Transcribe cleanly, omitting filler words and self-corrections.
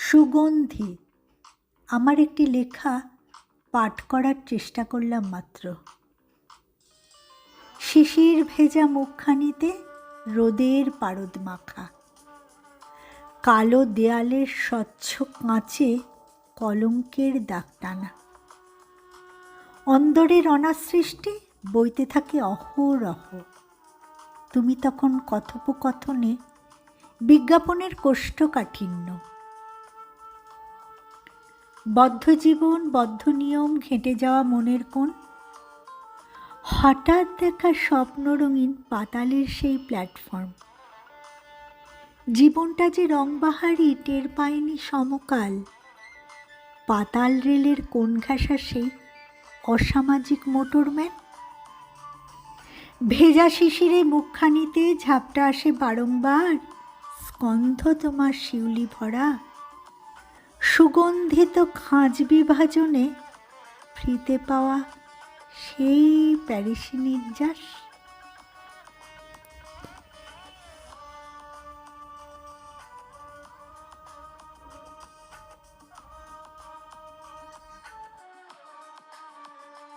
সুগন্ধি আমার একটি লেখা পাঠ করার চেষ্টা করলাম মাত্র। শিশির ভেজা মুখখানিতে রোদের পারদ মাখা, কালো দেয়ালের স্বচ্ছ কাঁচে কলঙ্কের দাগ টানা, অন্দরের অনাসৃষ্টি বইতে থাকে অহরহ। তুমি তখন কথোপকথনে বিজ্ঞাপনের কোষ্ঠকাঠিন্য। বদ্ধ জীবন, বদ্ধ নিয়ম, ঘেঁটে যাওয়া মনের কোণ, হঠাৎ দেখা স্বপ্নরঙিন পাতালের সেই প্ল্যাটফর্ম। জীবনটা যে রংবাহারি টের পায়নি সমকাল, পাতাল রেলের কোণ ঘেঁষা সেই অসামাজিক মোটরম্যান। ভেজা শিশিরে মুখখানিতে ঝাপটা আসে বারংবার, স্কন্ধ তোমার শিউলি ভরা, সুগন্ধিত খাঁজ বিভাজনে ফ্রিতে পাওয়া সেই প্যারিসি নির্যাস।